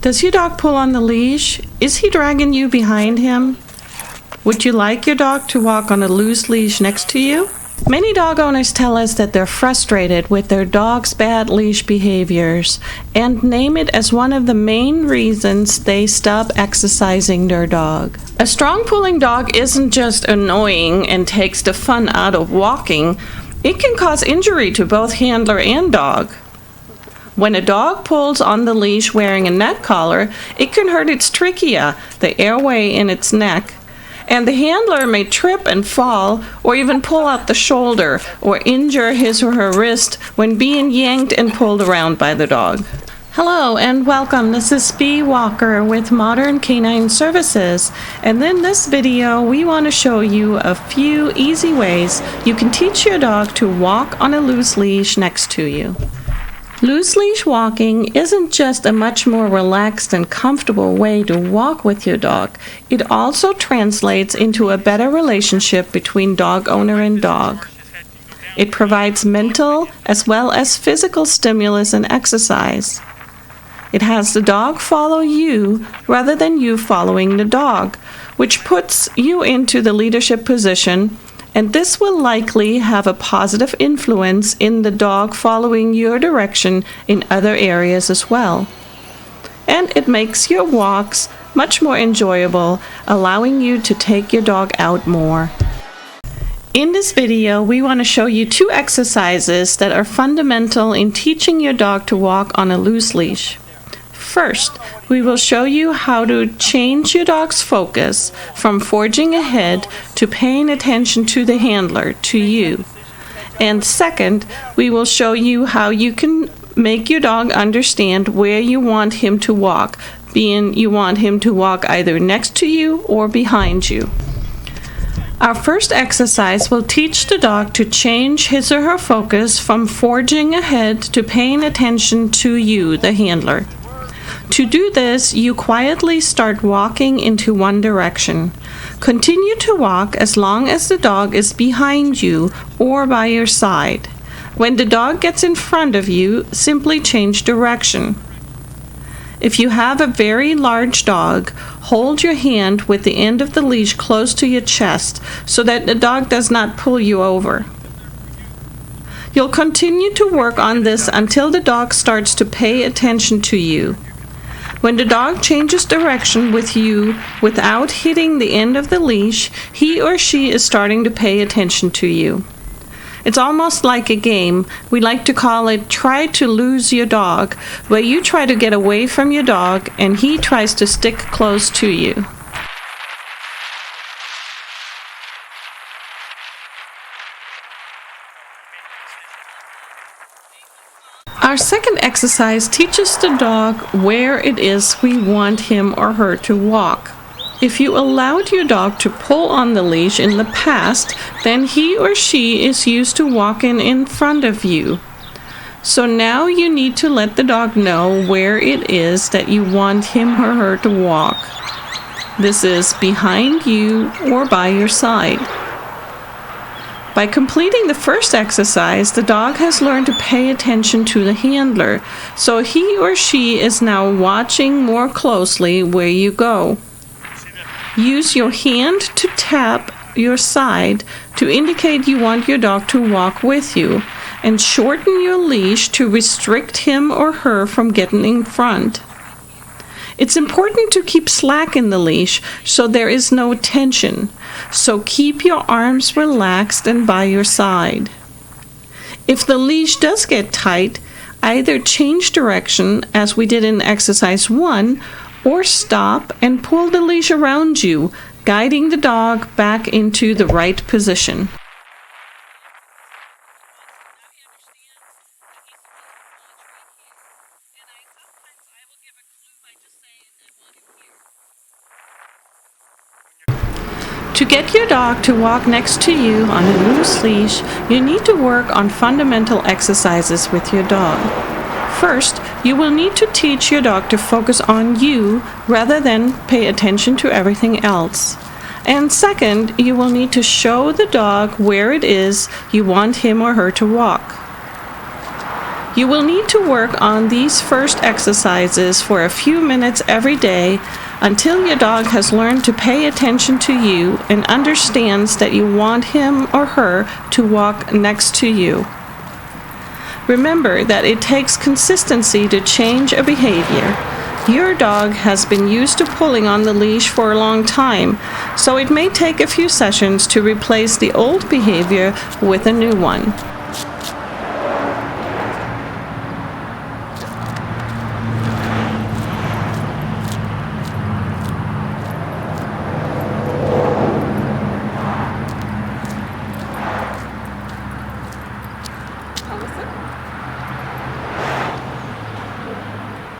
Does your dog pull on the leash? Is he dragging you behind him? Would you like your dog to walk on a loose leash next to you? Many dog owners tell us that they're frustrated with their dog's bad leash behaviors and name it as one of the main reasons they stop exercising their dog. A strong pulling dog isn't just annoying and takes the fun out of walking. It can cause injury to both handler and dog. When a dog pulls on the leash wearing a neck collar, it can hurt its trachea, the airway in its neck, and the handler may trip and fall or even pull out the shoulder or injure his or her wrist when being yanked and pulled around by the dog. Hello and welcome. This is Bee Walker with Modern Canine Services, and in this video we want to show you a few easy ways you can teach your dog to walk on a loose leash next to you. Loose leash walking isn't just a much more relaxed and comfortable way to walk with your dog. It also translates into a better relationship between dog owner and dog. It provides mental as well as physical stimulus and exercise. It has the dog follow you rather than you following the dog, which puts you into the leadership position, and this will likely have a positive influence in the dog following your direction in other areas as well. And it makes your walks much more enjoyable, allowing you to take your dog out more. In this video, we want to show you two exercises that are fundamental in teaching your dog to walk on a loose leash. First, we will show you how to change your dog's focus from forging ahead to paying attention to the handler, to you. And second, we will show you how you can make your dog understand where you want him to walk, being you want him to walk either next to you or behind you. Our first exercise will teach the dog to change his or her focus from forging ahead to paying attention to you, the handler. To do this, you quietly start walking into one direction. Continue to walk as long as the dog is behind you or by your side. When the dog gets in front of you, simply change direction. If you have a very large dog, hold your hand with the end of the leash close to your chest so that the dog does not pull you over. You'll continue to work on this until the dog starts to pay attention to you. When the dog changes direction with you without hitting the end of the leash, he or she is starting to pay attention to you. It's almost like a game. We like to call it try to lose your dog, where you try to get away from your dog and he tries to stick close to you. Our second exercise teaches the dog where it is we want him or her to walk. If you allowed your dog to pull on the leash in the past, then he or she is used to walking in front of you. So now you need to let the dog know where it is that you want him or her to walk. This is behind you or by your side. By completing the first exercise, the dog has learned to pay attention to the handler, so he or she is now watching more closely where you go. Use your hand to tap your side to indicate you want your dog to walk with you, and shorten your leash to restrict him or her from getting in front. It's important to keep slack in the leash so there is no tension, so keep your arms relaxed and by your side. If the leash does get tight, either change direction, as we did in exercise 1, or stop and pull the leash around you, guiding the dog back into the right position. To get your dog to walk next to you on a loose leash, you need to work on fundamental exercises with your dog. First, you will need to teach your dog to focus on you rather than pay attention to everything else. And second, you will need to show the dog where it is you want him or her to walk. You will need to work on these first exercises for a few minutes every day until your dog has learned to pay attention to you and understands that you want him or her to walk next to you. Remember that it takes consistency to change a behavior. Your dog has been used to pulling on the leash for a long time, so it may take a few sessions to replace the old behavior with a new one.